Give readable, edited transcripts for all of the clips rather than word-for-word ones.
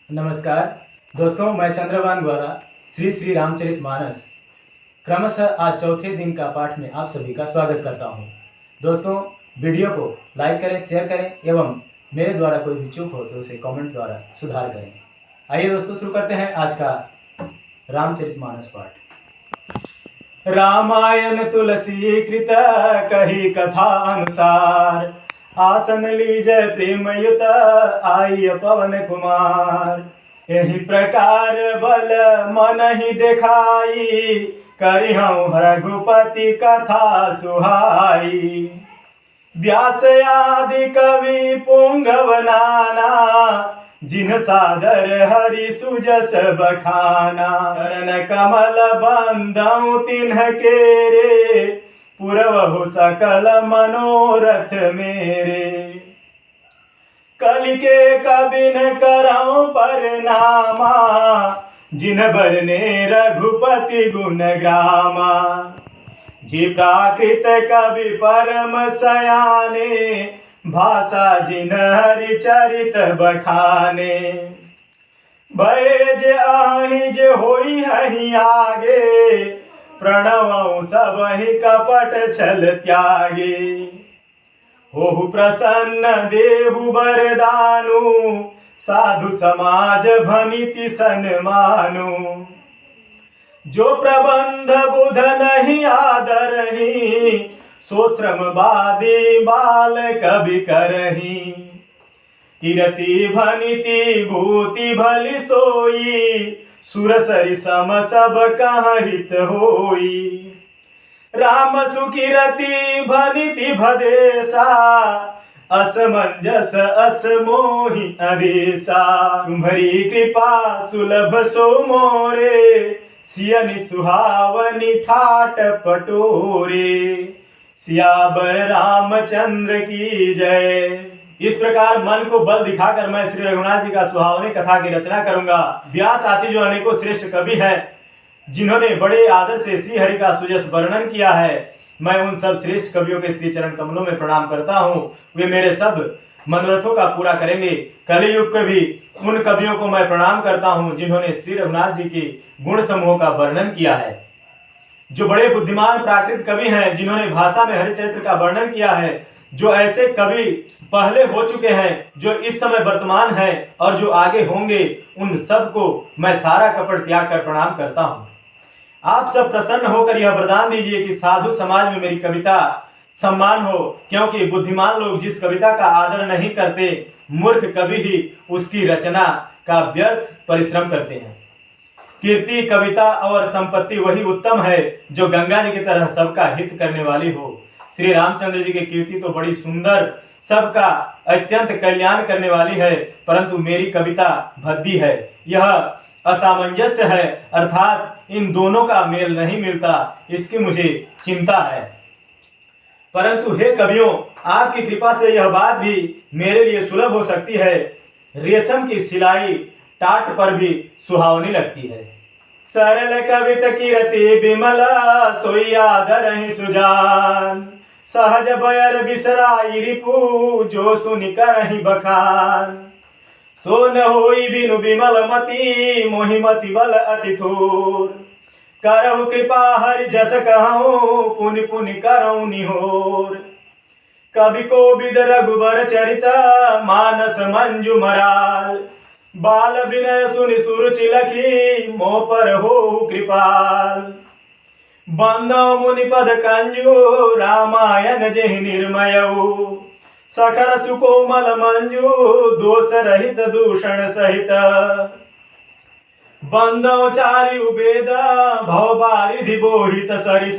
नमस्कार दोस्तों, मैं चंद्रभान द्वारा श्री श्री रामचरितमानस क्रमशः आज चौथे दिन का पाठ में आप सभी का स्वागत करता हूं। दोस्तों, वीडियो को लाइक करें, शेयर करें एवं मेरे द्वारा कोई भी चूक हो तो उसे कमेंट द्वारा सुधार करें। आइए दोस्तों, शुरू करते हैं आज का रामचरितमानस पाठ। रामायण तुलसी कृत कही कथा अनुसार, आसन लीजय प्रेम युत आई पवन कुमार। यही प्रकार बल मन ही दिखाई, करिहूँ रघुपति कथा सुहाई। व्यास आदि कवि पुंगव नाना, जिन सादर हरि सुजस बखाना। चरण कमल बंदौ तिन्ह केरे, पुरवहु सकल मनोरथ मेरे। कलिके कबिन करऊं परनामा, जिन बरने रघुपति गुण ग्रामा। जी प्राकृत कवि परम सयाने, भाषा जिन हरि चरित बखाने। भय आहिज होई हहि आगे, प्रणवं सबहि कपट छल त्यागे। होहु प्रसन्न देहु बरदानु, साधु समाज भनिति सन्मानु। जो प्रबंध बुध नहीं आदरहि, सो श्रमवादी बाल कवि करहि। कीरति भनिति भूति भली सोई, सुरसरि सम सब कहाँ हित होई। राम सुकीरति भनिति भदेसा, असमंजस असमोहि अदेसा। तुम्हारी कृपा सुलभ सो मोरे, सियनि सुहावनि ठाट पटोरे। सियावर रामचंद्र की जय। इस प्रकार मन को बल दिखाकर मैं श्री रघुनाथ जी का सुहावनी कथा की रचना करूंगा। व्यास आदि जो अनेकों श्रेष्ठ कवि हैं, जिन्होंने बड़े आदर से श्री हरि का सुजस वर्णन किया है, मैं उन सब श्रेष्ठ कवियों के श्री चरण कमलों में प्रणाम करता हूँ। वे मेरे सब मनोरथों का पूरा करेंगे। कलियुग के भी उन कवियों को मैं प्रणाम करता हूँ, जिन्होंने श्री रघुनाथ जी के गुण समूह का वर्णन किया है। जो बड़े बुद्धिमान प्राकृत कवि हैं, जिन्होंने भाषा में हरिचरित्र का वर्णन किया है। जो ऐसे कवि पहले हो चुके हैं, जो इस समय वर्तमान हैं और जो आगे होंगे, उन सबको मैं सारा कपट त्याग कर प्रणाम करता हूँ। आप सब प्रसन्न होकर यह वरदान दीजिए कि साधु समाज में मेरी कविता सम्मान हो, क्योंकि बुद्धिमान लोग जिस कविता का आदर नहीं करते, मूर्ख कवि ही उसकी रचना का व्यर्थ परिश्रम करते हैं। कीर्ति, कविता और संपत्ति वही उत्तम है, जो गंगा जी की तरह सबका हित करने वाली हो। श्री रामचंद्र जी की कीर्ति तो बड़ी सुंदर, सबका अत्यंत कल्याण करने वाली है, परंतु मेरी कविता भद्दी है। यह असामंजस्य है, अर्थात इन दोनों का मेल नहीं मिलता, इसकी मुझे चिंता है। परंतु हे कवियों, आपकी कृपा से यह बात भी मेरे लिए सुलभ हो सकती है। रेशम की सिलाई टाट पर भी सुहावनी लगती है। सरल कवित कीरति विमला, सोई आदरहि सुजान। सहज बयर बिसराई रिपु, जो सुनि करहि बखान। सो न होई बिनु विमल मति, मोहि मति बल अति थोर। करहु कृपा हरि जस कहूँ, पुनि पुनि करऊँ निहोर। कवि कोविद रघुबर चरित, मानस मंजु मराल। बाल विनय सुनि सुरुचि लखी, मोह पर हो कृपाल। बंदौ मुनि पद कंजु, रामायण जेहि निर्मयऊ। सखर सुकोमल मंजु, दोष रहित दूषण सहित। बंदौ चारिउ वेद, भव बारिधि बोहित सरिस।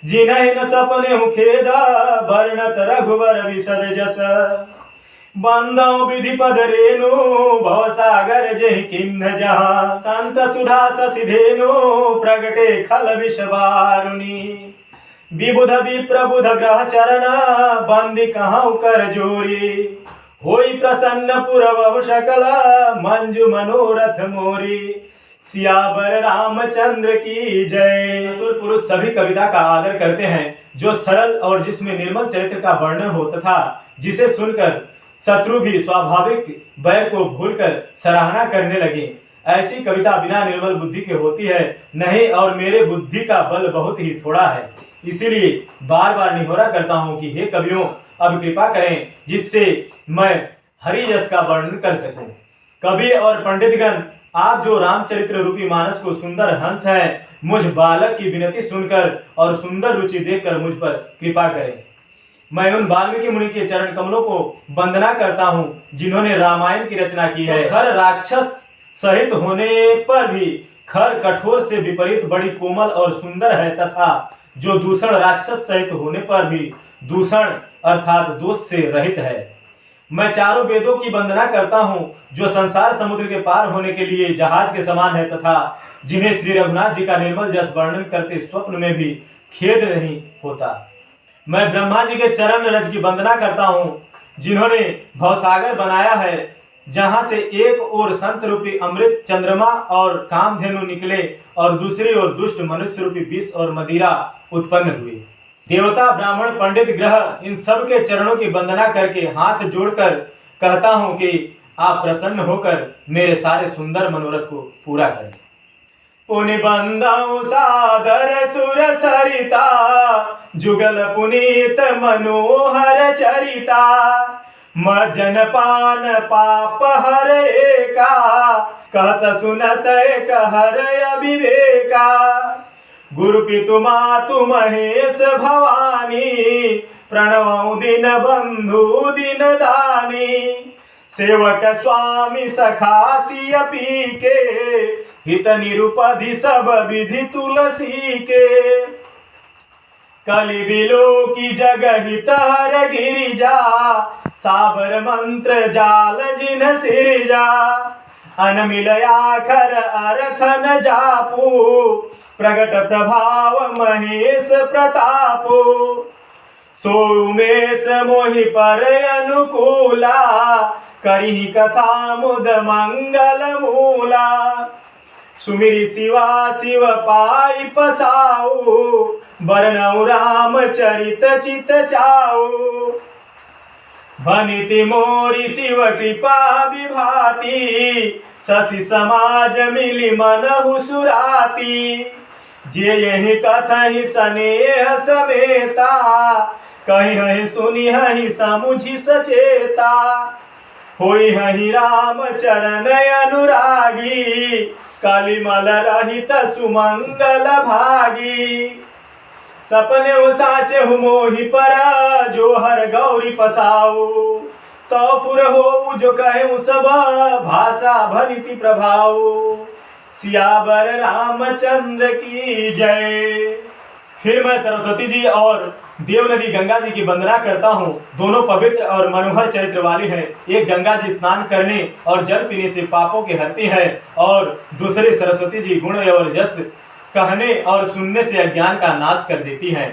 जिनहि न सपने खेद, वर्णत रघुवर विशद जस। बंदौ विधि पद रेणु, भव सागर जेहि किन्ह जहाँ। संत सुधा शशि धेनु, प्रगटे खल विष वारुणी। विबुध विप्रबुध ग्रह चरण, बंदी कहूँ कर जोरी। होई प्रसन्न पुरवहु सकल, मंजु मनोरथ मोरी। सियावर रामचंद्र की जय। चतुर पुरुष सभी कविता का आदर करते हैं, जो सरल और जिसमें निर्मल चरित्र का वर्णन हो तथा जिसे सुनकर शत्रु भी स्वाभाविक बैर को भूलकर सराहना करने लगे। ऐसी कविता बिना निर्मल बुद्धि के होती है नहीं, और मेरे बुद्धि का बल बहुत ही थोड़ा है। इसीलिए बार बार निहोरा करता हूँ कि हे कवियों, अब कृपा करें जिससे मैं हरि यश का वर्णन कर सकूं। कवि और पंडितगण, आप जो रामचरित्र रूपी मानस को सुंदर हंस है, मुझ बालक की विनती सुनकर और सुंदर रुचि देखकर मुझ पर कृपा करें। मैं उन वाल्मीकि मुनि के चरण कमलों को वंदना करता हूँ जिन्होंने रामायण की रचना की है। खर राक्षस सहित होने पर भी खर कठोर से विपरीत बड़ी कोमल और सुंदर है, तथा जो दूषण राक्षस सहित होने पर भी दूषण अर्थात दोष से रहित है। मैं चारों वेदों की वंदना करता हूँ जो संसार समुद्र के पार होने के लिए जहाज के समान है, तथा जिन्हें श्री रघुनाथ जी का निर्मल जस वर्णन करते स्वप्न में भी खेद नहीं होता। मैं ब्रह्मा जी के चरण रज की वंदना करता हूँ जिन्होंने भवसागर बनाया है, जहां से एक ओर संत रूपी अमृत चंद्रमा और कामधेनु निकले और दूसरी ओर दुष्ट मनुष्य रूपी विष और मदिरा उत्पन्न हुए। देवता ब्राह्मण पंडित ग्रह इन सब के चरणों की वंदना करके हाथ जोड़कर कहता हूँ कि आप प्रसन्न होकर मेरे सारे सुंदर मनोरथ को पूरा करें। पुनि बंदाऊ सादर सुर सरिता, जुगल पुनीत मनोहर चरिता, मर्जन पान पाप हर एका, कहत सुनत एक हर अविवेका। गुरु पितु मातु महेश भवानी, प्रणवऊ दिन बंधु दिन दानी। सेवक स्वामी सखा सिय पी के, हित निरुपधि सब विधि तुलसी के। कलि बिलो की जग हित हर गिरिजा, साबर मंत्र जाल जिन सिरजा। अनमिल आखर अर्थ न जापू, प्रगट प्रभाव महेश प्रतापो। सोमेश मोहि पर अनुकूला, करिहि कथा मुद मंगल मूला। सुमिरि शिवा शिव पाई पसाऊ, बरनऊ राम चरित चित चाऊ। भनिति मोरी शिव कृपा विभाति, शशि समाज मिली मनहु सुराती। जे यही कथहि स्नेह समेता, कहि हहि सुनि हहि समुझि सचेता। होई हहि राम चरण अनुरागी, कलिमल रहित सुमंगल भागी। सपने साचे मोहि पर, जो हर गौरी पसाऊ। तो फुर हो जो कहे सब, भाषा भनिति प्रभाऊ। सियावर रामचंद्र की जय। फिर मैं सरस्वती जी और देव नदी गंगा जी की वंदना करता हूँ। दोनों पवित्र और मनोहर चरित्र वाली है। एक गंगा जी स्नान करने और जल पीने से पापों के हरती है, और दूसरे सरस्वती जी गुण और यश कहने और सुनने से अज्ञान का नाश कर देती है।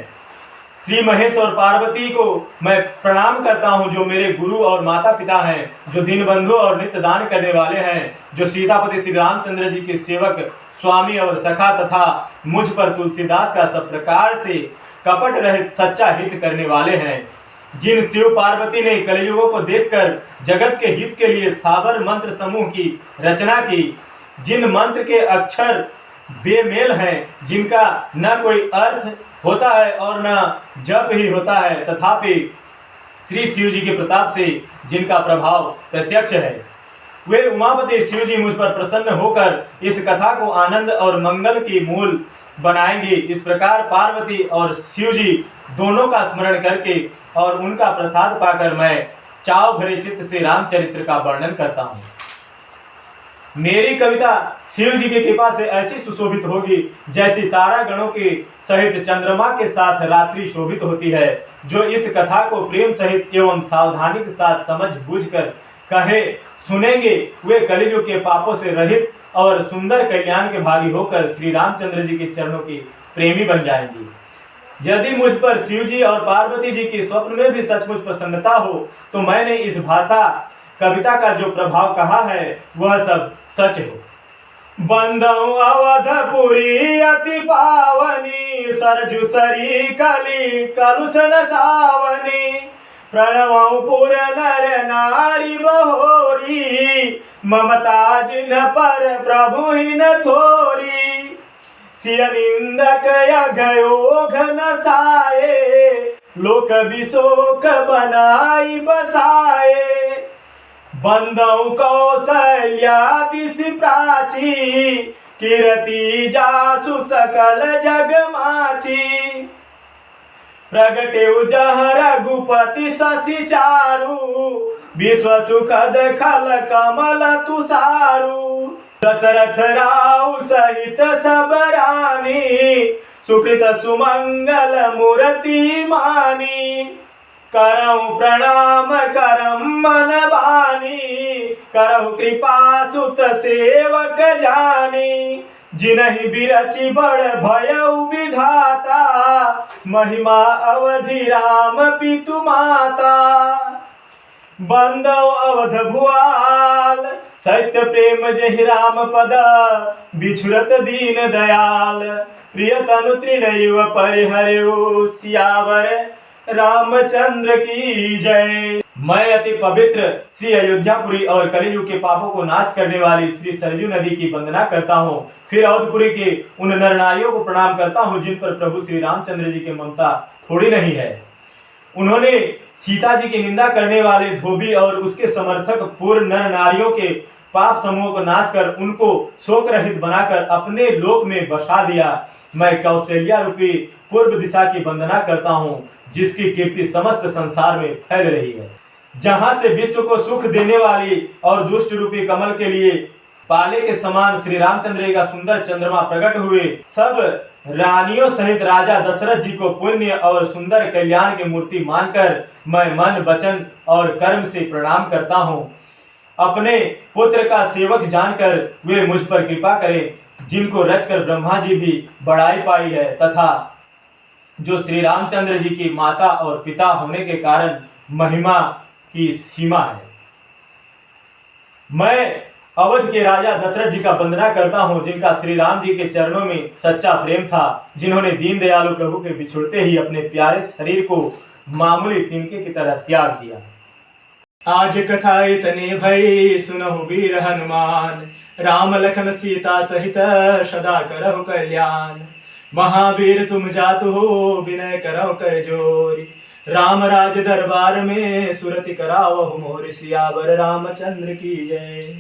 श्री महेश और पार्वती को मैं प्रणाम करता हूँ जो मेरे गुरु और माता पिता हैं, जो दीनबंधु और नित्य दान करने वाले हैं, जो सीतापति श्री रामचंद्र जी के सेवक स्वामी और सखा, तथा मुझ पर तुलसीदास का सब प्रकार से कपट रहित सच्चा हित करने वाले हैं। जिन शिव पार्वती ने कलयुगों को देखकर जगत के हित के लिए साबर मंत्र समूह की रचना की, जिन मंत्र के अक्षर बेमेल हैं, जिनका न कोई अर्थ होता है और न जप ही होता है, तथापि श्री शिव जी के प्रताप से जिनका प्रभाव प्रत्यक्ष है, वे उमापति शिव जी मुझ पर प्रसन्न होकर इस कथा को आनंद और मंगल की मूल बनाएंगे। इस प्रकार पार्वती और शिव जी दोनों का स्मरण करके और उनका प्रसाद पाकर मैं चाव भरे चित्त से रामचरित्र का वर्णन करता हूँ। मेरी कविता शिव जी की कृपा से ऐसी सुशोभित होगी जैसी तारा गणों के सहित चंद्रमा के साथ रात्रि शोभित होती है। जो इस कथा को प्रेम सहित एवं सावधानी के साथ समझ बूझ कर कहे सुनेंगे, वे कलियुग के पापों से रहित और सुंदर कल्याण के भागी होकर श्री रामचंद्र जी के चरणों की प्रेमी बन जाएंगी। यदि मुझ पर शिव जी और पार्वती जी की स्वप्न में भी सचमुच प्रसन्नता हो, तो मैंने इस भाषा कविता का जो प्रभाव कहा है वह सब सच हो। बंदऊ अवधपुरी अति पावनी, सरजू सरी कली कलुष न सावनी। प्रणवं पुर नर नारी बहोरी, ममता जिन्ह पर प्रभु ही न थोरी। सिय निंदक यज्ञ घन साये, लोक विशोक बनाई बसाए। बंदौ कौशल्या दिशि प्राची, कीर्ति जासु सकल जग माची। प्रगटे जह रघुपति शशि चारु, विश्व सुखद खल कमल तुषारु। दशरथ राउ सहित सब रानी, सुकृत सुमंगल मूर्ति मानी। करहु प्रणाम करम मन बानी, करहु कृपा सुत सेवक जानी। जिनहि बिरचि बड़ भयउ विधाता, महिमा अवधि राम पितु माता। बंदौ अवध भुआल, सत्य प्रेम जहि राम पद, बिछुरत दीन दयाल। प्रिय तनु तृणयुव परिहर्यो, सियावर रामचंद्र की जय। मैं अति पवित्र श्री अयोध्यापुरी और कलियुग के पापों को नाश करने वाली श्री सरयू नदी की वंदना करता हूँ। फिर अवधपुरी के उन नर नारियों को प्रणाम करता हूँ जिन पर प्रभु श्री रामचंद्र जी की ममता थोड़ी नहीं है। उन्होंने सीता जी की निंदा करने वाले धोबी और उसके समर्थक पूर्व नर नारियों के पाप समूह को नाश कर उनको शोक रहित बनाकर अपने लोक में बसा दिया। मैं कौशल्या रूपी पूर्व दिशा की वंदना करता हूँ जिसकी कीर्ति समस्त संसार में फैल रही है। जहां से विश्व को सुख देने वाली और दुष्ट रूपी कमल के लिए पाले के समान श्री रामचंद्र का सुंदर चंद्रमा प्रकट हुए, सब रानियों सहित राजा दशरथ जी को पुण्य और सुंदर कल्याण की मूर्ति मानकर मैं मन वचन और कर्म से प्रणाम करता हूँ। अपने पुत्र का सेवक जानकर वे मुझ पर कृपा करें, जिनको रचकर ब्रह्मा जी भी बड़ाई पाई है तथा जो श्री रामचंद्र जी की माता और पिता होने के कारण महिमा की सीमा है। मैं अवध के राजा दशरथ जी का वंदना करता हूँ जिनका श्री राम जी के चरणों में सच्चा प्रेम था, जिन्होंने दीन दयालु प्रभु के बिछुड़ते ही अपने प्यारे शरीर को मामूली तिनके की तरह त्याग दिया। आज कथा इतने भई सुनहु वीर हनुमान, राम लखन सीता सहित सदा करहु कल्याण। महावीर तुम जातु हो विनय करहु कर जोरी, राम राज दरबार में सुरति करावहु मोर। सियावर रामचंद्र की जय।